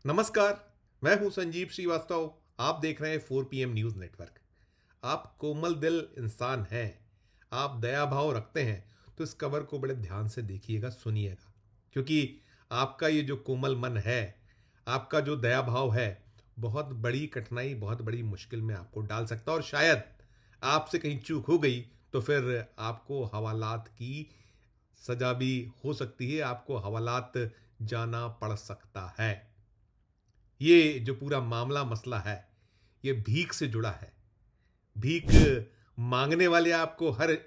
नमस्कार। मैं हूं संजीव श्रीवास्तव। आप देख रहे हैं 4 PM न्यूज नेटवर्क। आप कोमल दिल इंसान हैं, आप दया भाव रखते हैं, तो इस खबर को बड़े ध्यान से देखिएगा, सुनिएगा, क्योंकि आपका ये जो कोमल मन है, आपका जो दया भाव है, बहुत बड़ी कठिनाई, बहुत बड़ी मुश्किल में आपको डाल सकता है। और शायद आपसे कहीं चूक हो गई तो फिर आपको हवालात की सजा भी हो सकती है, आपको हवालात जाना पड़ सकता है। ये जो पूरा मामला मसला है, ये भीख से जुड़ा है। भीख मांगने वाले आपको हर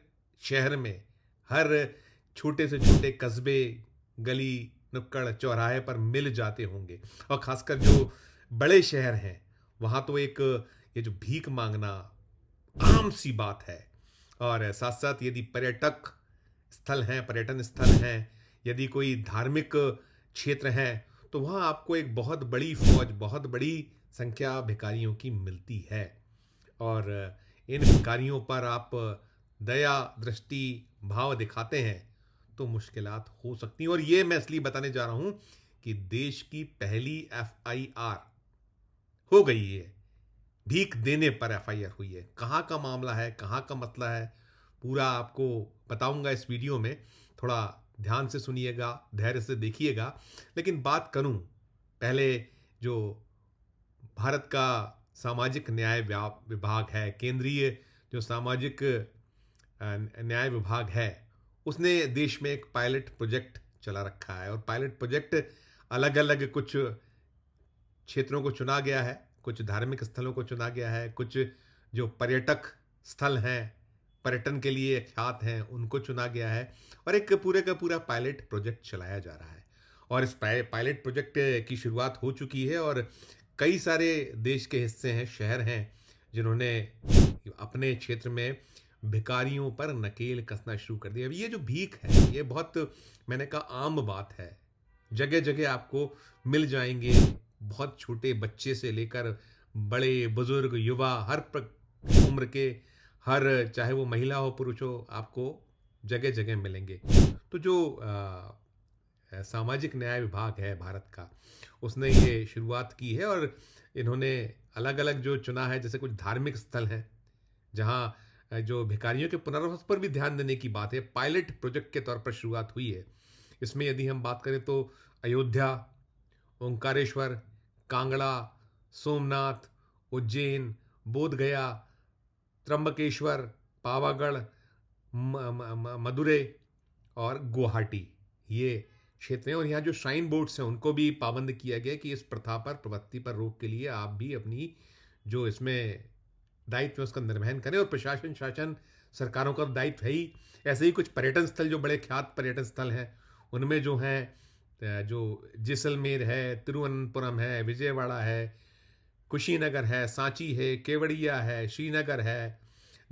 शहर में, हर छोटे से छोटे कस्बे, गली, नुक्कड़, चौराहे पर मिल जाते होंगे। और खासकर जो बड़े शहर हैं, वहाँ तो एक ये जो भीख मांगना आम सी बात है। और साथ साथ यदि पर्यटक स्थल हैं, पर्यटन स्थल हैं, यदि कोई धार्मिक क्षेत्र हैं, तो वहाँ आपको एक बहुत बड़ी फौज, बहुत बड़ी संख्या भिखारियों की मिलती है। और इन भिखारियों पर आप दया दृष्टि भाव दिखाते हैं तो मुश्किलात हो सकती हैं। और ये मैं इसलिए बताने जा रहा हूं कि देश की पहली FIR हो गई है। भीख देने पर FIR हुई है। कहाँ का मामला है, कहाँ का मसला है, पूरा आपको बताऊंगा इस वीडियो में। थोड़ा ध्यान से सुनिएगा, धैर्य से देखिएगा। लेकिन बात करूं पहले, जो भारत का सामाजिक न्याय विभाग है, केंद्रीय जो सामाजिक न्याय विभाग है, उसने देश में एक पायलट प्रोजेक्ट चला रखा है। और पायलट प्रोजेक्ट अलग अलग कुछ क्षेत्रों को चुना गया है, कुछ धार्मिक स्थलों को चुना गया है, कुछ जो पर्यटक स्थल हैं, पर्यटन के लिए ख्यात हैं, उनको चुना गया है। और एक पूरे का पूरा पायलट प्रोजेक्ट चलाया जा रहा है। और इस पायलट प्रोजेक्ट की शुरुआत हो चुकी है। और कई सारे देश के हिस्से हैं, शहर हैं, जिन्होंने अपने क्षेत्र में भिखारियों पर नकेल कसना शुरू कर दिया। अब ये जो भीख है, ये बहुत, मैंने कहा, आम बात है। जगह जगह आपको मिल जाएंगे। बहुत छोटे बच्चे से लेकर बड़े बुजुर्ग, युवा, हर उम्र के, हर, चाहे वो महिला हो पुरुष हो, आपको जगह जगह मिलेंगे। तो जो सामाजिक न्याय विभाग है भारत का, उसने ये शुरुआत की है। और इन्होंने अलग अलग जो चुना है, जैसे कुछ धार्मिक स्थल हैं जहाँ जो भिखारियों के पुनर्वास पर भी ध्यान देने की बात है, पायलट प्रोजेक्ट के तौर पर शुरुआत हुई है। इसमें यदि हम बात करें तो अयोध्या, ओंकारेश्वर, कांगड़ा, सोमनाथ, उज्जैन, बोधगया, त्र्यंबकेश्वर, पावागढ़, मदुरै और गुवाहाटी, ये क्षेत्र हैं। और यहाँ जो श्राइन बोर्ड्स हैं, उनको भी पाबंद किया गया कि इस प्रथा पर, प्रवृत्ति पर रोक के लिए आप भी अपनी जो इसमें दायित्व है उसका निर्वहन करें। और प्रशासन, शासन, सरकारों का दायित्व है ही। ऐसे ही कुछ पर्यटन स्थल, जो बड़े ख्यात पर्यटन स्थल हैं, उनमें जो हैं, जो जैसलमेर है, तिरुवनंतपुरम है, विजयवाड़ा है, कुशीनगर है, सांची है, केवड़िया है, श्रीनगर है,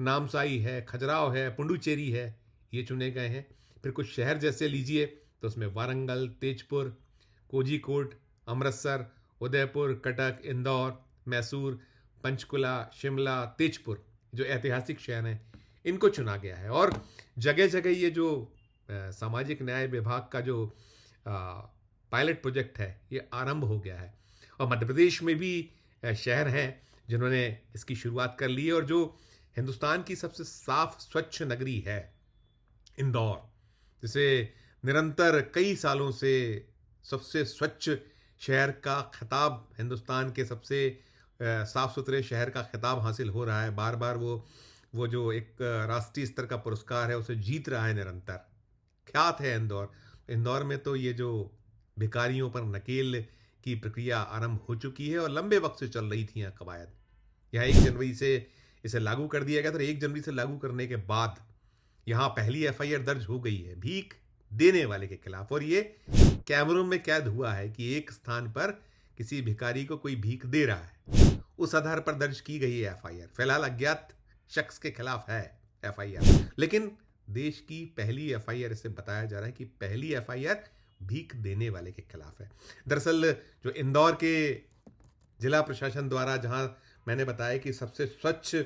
नामसाई है, खजुराहो है, पुडुचेरी है, ये चुने गए हैं। फिर कुछ शहर जैसे लीजिए तो उसमें वारंगल, तेजपुर, कोझीकोड, अमृतसर, उदयपुर, कटक, इंदौर, मैसूर, पंचकुला, शिमला, तेजपुर, जो ऐतिहासिक शहर हैं, इनको चुना गया है। और जगह जगह ये जो सामाजिक न्याय विभाग का जो पायलट प्रोजेक्ट है, ये आरंभ हो गया है। और मध्य प्रदेश में भी शहर हैं जिन्होंने इसकी शुरुआत कर ली है। और जो हिंदुस्तान की सबसे साफ स्वच्छ नगरी है, इंदौर, जिसे निरंतर कई सालों से सबसे स्वच्छ शहर का खिताब, हिंदुस्तान के सबसे साफ सुथरे शहर का खिताब हासिल हो रहा है, बार बार वो जो एक राष्ट्रीय स्तर का पुरस्कार है, उसे जीत रहा है निरंतर। ख्यात है इंदौर। इंदौर में तो ये जो भिखारियों पर नकेल की प्रक्रिया आरंभ हो चुकी है और लंबे वक्त से चल रही थी यहाँ कवायद। यहाँ 1 जनवरी से इसे लागू कर दिया गया था। 1 जनवरी से लागू करने के बाद यहाँ पहली FIR दर्ज हो गई है भीख देने वाले के खिलाफ। और ये कैमरों में कैद हुआ है कि एक स्थान पर किसी भिखारी को कोई भीख दे रहा है, उस आधार पर दर्ज की गई है FIR। फिलहाल अज्ञात शख्स के खिलाफ है FIR, लेकिन देश की पहली FIR, इसे बताया जा रहा है कि पहली FIR भीख देने वाले के खिलाफ है। दरअसल जो इंदौर के जिला प्रशासन द्वारा, जहां मैंने बताया कि सबसे स्वच्छ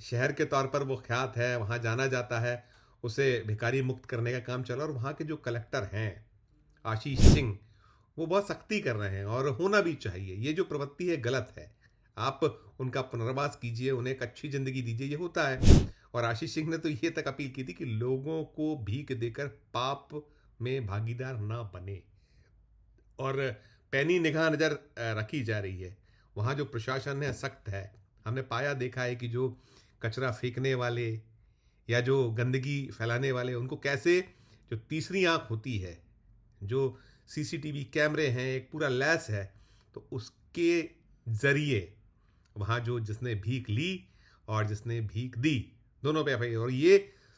शहर के तौर पर वो ख्यात है, वहां जाना जाता है, उसे भिखारी मुक्त करने का काम चला। और वहां के जो कलेक्टर हैं, आशीष सिंह, वो बहुत सख्ती कर रहे हैं और होना भी चाहिए। ये जो प्रवृत्ति है गलत है। आप उनका पुनर्वास कीजिए, उन्हें एक अच्छी ज़िंदगी दीजिए, ये होता है। और आशीष सिंह ने तो ये तक अपील की थी कि लोगों को भीख देकर पाप में भागीदार ना बने। और पैनी निगाह नज़र रखी जा रही है। वहाँ जो प्रशासन है सख्त है। हमने पाया देखा है कि जो कचरा फेंकने वाले या जो गंदगी फैलाने वाले, उनको कैसे जो तीसरी आँख होती है, जो सीसीटीवी कैमरे हैं, एक पूरा लैस है, तो उसके ज़रिए वहाँ जो जिसने भीख ली और जिसने भीख दी, दोनों पे एफआईआर। और ये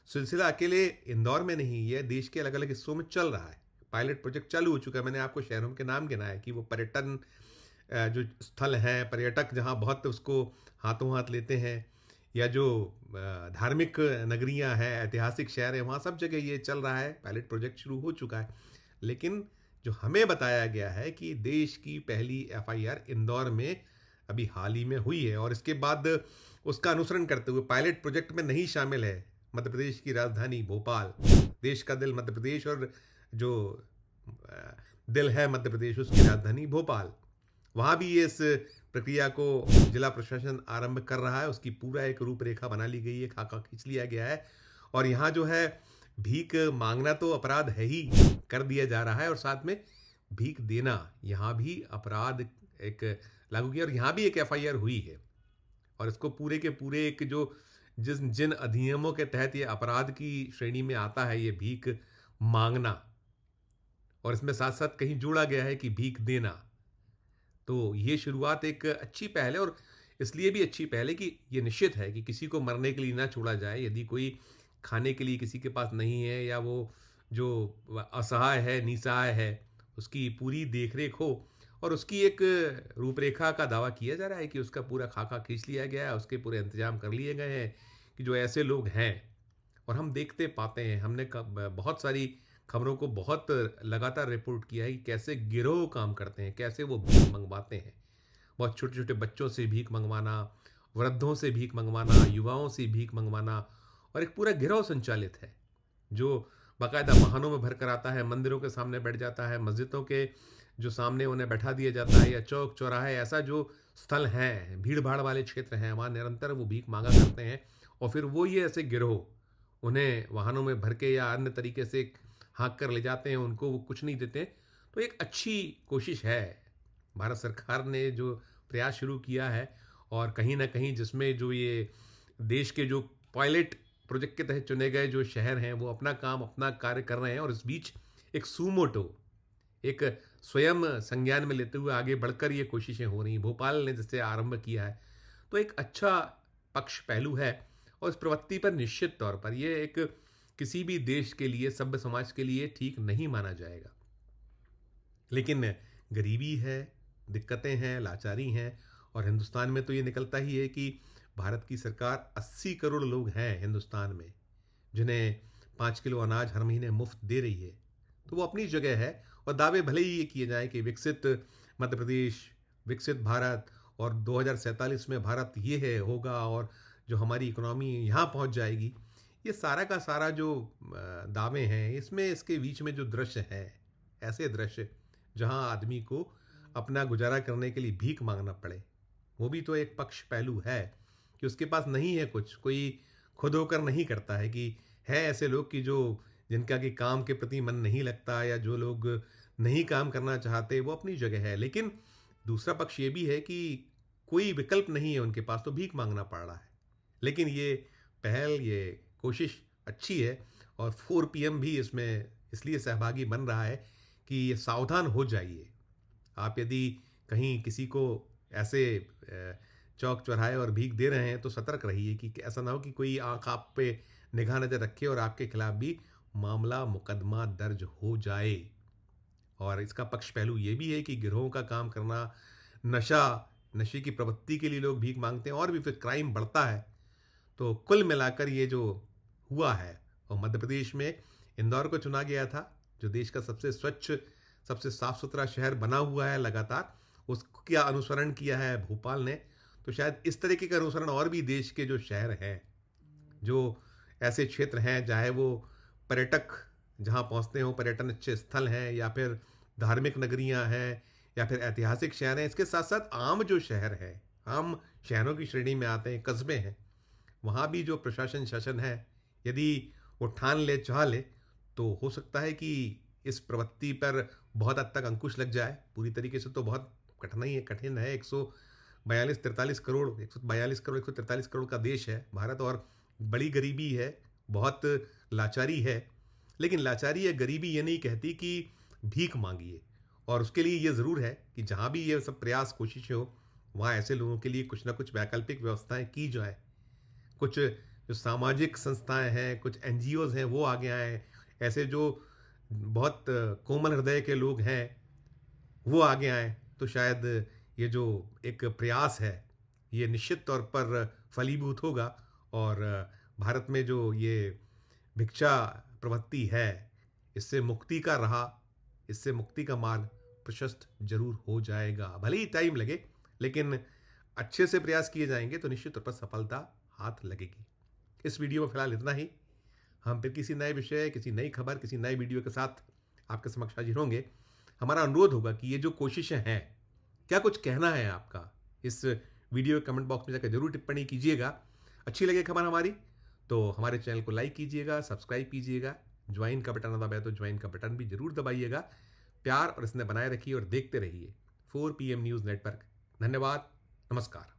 सिलसिला अकेले इंदौर में नहीं, ये देश के अलग अलग हिस्सों में चल रहा है। पायलट प्रोजेक्ट चालू हो चुका है। मैंने आपको शहरों के नाम गिनाए कि वो पर्यटन जो स्थल हैं, पर्यटक जहाँ बहुत उसको हाथों हाथ लेते हैं, या जो धार्मिक नगरियाँ हैं, ऐतिहासिक शहर हैं, वहाँ सब जगह ये चल रहा है। पायलट प्रोजेक्ट शुरू हो चुका है। लेकिन जो हमें बताया गया है कि देश की पहली एफआईआर इंदौर में अभी हाल ही में हुई है, और इसके बाद उसका अनुसरण करते हुए पायलट प्रोजेक्ट में नहीं शामिल है मध्य प्रदेश की राजधानी भोपाल, देश का दिल मध्य प्रदेश, और जो दिल है मध्य प्रदेश उसकी राजधानी भोपाल, वहाँ भी ये इस प्रक्रिया को जिला प्रशासन आरंभ कर रहा है। उसकी पूरा एक रूपरेखा बना ली गई है, खाका खींच लिया गया है। और यहाँ जो है भीख मांगना तो अपराध है ही, कर दिया जा रहा है, और साथ में भीख देना यहाँ भी अपराध एक लागू किया, और यहाँ भी एक एफआईआर हुई है। और इसको पूरे के पूरे एक जो जिन अधिनियमों के तहत ये अपराध की श्रेणी में आता है, ये भीख मांगना, और इसमें साथ साथ कहीं जोड़ा गया है कि भीख देना। तो ये शुरुआत एक अच्छी पहल है, और इसलिए भी अच्छी पहल है कि ये निश्चित है कि किसी को मरने के लिए ना छोड़ा जाए। यदि कोई खाने के लिए किसी के पास नहीं है, या वो जो असहाय है, निसहाय है, उसकी पूरी देखरेख हो, और उसकी एक रूपरेखा का दावा किया जा रहा है कि उसका पूरा खाका खींच लिया गया है, उसके पूरे इंतजाम कर लिए गए हैं कि जो ऐसे लोग हैं। और हम देखते पाते हैं, हमने बहुत सारी खबरों को बहुत लगातार रिपोर्ट किया है कि कैसे गिरोह काम करते हैं, कैसे वो भीख मंगवाते हैं। बहुत छोटे छोटे बच्चों से भीख मंगवाना, वृद्धों से भीख मंगवाना, युवाओं से भीख मंगवाना, और एक पूरा गिरोह संचालित है जो बाकायदा वाहनों में भर कर आता है, मंदिरों के सामने बैठ जाता है, मस्जिदों के जो सामने उन्हें बैठा दिया जाता है, या चौक चौराहे, ऐसा जो स्थल हैं, भीड़ भाड़ वाले क्षेत्र हैं, वहाँ निरंतर वो भीख मांगा करते हैं। और फिर वो ये ऐसे गिरोह उन्हें वाहनों में भर के या अन्य तरीके से हाँक कर ले जाते हैं, उनको वो कुछ नहीं देते। तो एक अच्छी कोशिश है भारत सरकार ने जो प्रयास शुरू किया है, और कहीं ना कहीं जिसमें जो ये देश के जो पायलट प्रोजेक्ट के तहत चुने गए जो शहर हैं, वो अपना काम अपना कार्य कर रहे हैं। और इस बीच एक सूमोटो, एक स्वयं संज्ञान में लेते हुए आगे बढ़कर ये कोशिशें हो रही हैं। भोपाल ने जिससे आरंभ किया है, तो एक अच्छा पक्ष पहलू है। और इस प्रवृत्ति पर निश्चित तौर पर ये एक किसी भी देश के लिए, सभ्य समाज के लिए ठीक नहीं माना जाएगा। लेकिन गरीबी है, दिक्कतें हैं, लाचारी हैं, और हिंदुस्तान में तो ये निकलता ही है कि भारत की सरकार 80 करोड़ लोग हैं हिंदुस्तान में, जिन्हें 5 किलो अनाज हर महीने मुफ्त दे रही है। तो वो अपनी जगह है। और दावे भले ही ये किए जाएं कि विकसित मध्य प्रदेश, विकसित भारत, और 2047 में भारत ये है होगा, और जो हमारी इकोनॉमी यहाँ पहुँच जाएगी, ये सारा का सारा जो दावे हैं, इसमें इसके बीच में जो दृश्य है, ऐसे दृश्य जहाँ आदमी को अपना गुजारा करने के लिए भीख मांगना पड़े, वो भी तो एक पक्ष पहलू है कि उसके पास नहीं है कुछ, कोई खुद होकर नहीं करता है। कि है ऐसे लोग कि जो जिनका कि काम के प्रति मन नहीं लगता, या जो लोग नहीं काम करना चाहते, वो अपनी जगह है। लेकिन दूसरा पक्ष ये भी है कि कोई विकल्प नहीं है उनके पास, तो भीख मांगना पड़ रहा है। लेकिन ये पहल, ये कोशिश अच्छी है, और 4PM भी इसमें इसलिए सहभागी बन रहा है कि ये सावधान हो जाइए। आप यदि कहीं किसी को ऐसे चौक चौराहे और भीख दे रहे हैं, तो सतर्क रहिए कि ऐसा ना हो कि कोई आंख आप पे निगाह नज़र रखे और आपके खिलाफ भी मामला मुकदमा दर्ज हो जाए। और इसका पक्ष पहलू ये भी है कि गिरोहों का काम करना, नशे की प्रवृत्ति के लिए लोग भीख मांगते हैं, और भी फिर क्राइम बढ़ता है। तो कुल मिलाकर ये जो हुआ है, और मध्य प्रदेश में इंदौर को चुना गया था जो देश का सबसे स्वच्छ, सबसे साफ सुथरा शहर बना हुआ है लगातार, उसका अनुसरण किया है भोपाल ने। तो शायद इस तरीके का अनुसरण और भी देश के जो शहर हैं, जो ऐसे क्षेत्र हैं, चाहे वो पर्यटक जहाँ पहुँचते हों, पर्यटन अच्छे स्थल हैं, या फिर धार्मिक नगरियां हैं या फिर ऐतिहासिक शहर हैं, इसके साथ साथ आम जो शहर है, आम शहरों की श्रेणी में आते हैं, कस्बे हैं, वहाँ भी जो प्रशासन शासन है, यदि वो ठान ले चाह ले तो हो सकता है कि इस प्रवृत्ति पर बहुत हद तक अंकुश लग जाए। पूरी तरीके से तो बहुत कठिन है। 143 करोड़ का देश है भारत, और बड़ी गरीबी है, बहुत लाचारी है। लेकिन लाचारी या गरीबी ये नहीं कहती कि भीख मांगिए, और उसके लिए ये ज़रूर है कि जहाँ भी ये सब प्रयास कोशिशें हो, वहाँ ऐसे लोगों के लिए कुछ ना कुछ वैकल्पिक व्यवस्थाएं की जाए। कुछ जो सामाजिक संस्थाएं हैं, कुछ एनजीओज हैं, वो आगे आए। ऐसे जो बहुत कोमल हृदय के लोग हैं वो आगे आए, तो शायद ये जो एक प्रयास है ये निश्चित तौर पर फलीभूत होगा, और भारत में जो ये भिक्षा प्रवृत्ति है, इससे मुक्ति का राह, इससे मुक्ति का मार्ग प्रशस्त जरूर हो जाएगा। भले ही टाइम लगे, लेकिन अच्छे से प्रयास किए जाएंगे तो निश्चित तौर पर सफलता हाथ लगेगी। इस वीडियो में फिलहाल इतना ही। हम फिर किसी नए विषय, किसी नई खबर, किसी नए वीडियो के साथ आपके समक्ष हाजिर होंगे। हमारा अनुरोध होगा कि ये जो कोशिशें हैं, क्या कुछ कहना है आपका, इस वीडियो के कमेंट बॉक्स में जाकर जरूर टिप्पणी कीजिएगा। अच्छी लगे खबर हमारी तो हमारे चैनल को लाइक कीजिएगा, सब्सक्राइब कीजिएगा, ज्वाइन का बटन दबाया तो ज्वाइन का बटन भी जरूर दबाइएगा। प्यार और स्नेह बनाए रखिए और देखते रहिए 4 PM न्यूज़ नेटवर्क। धन्यवाद, नमस्कार।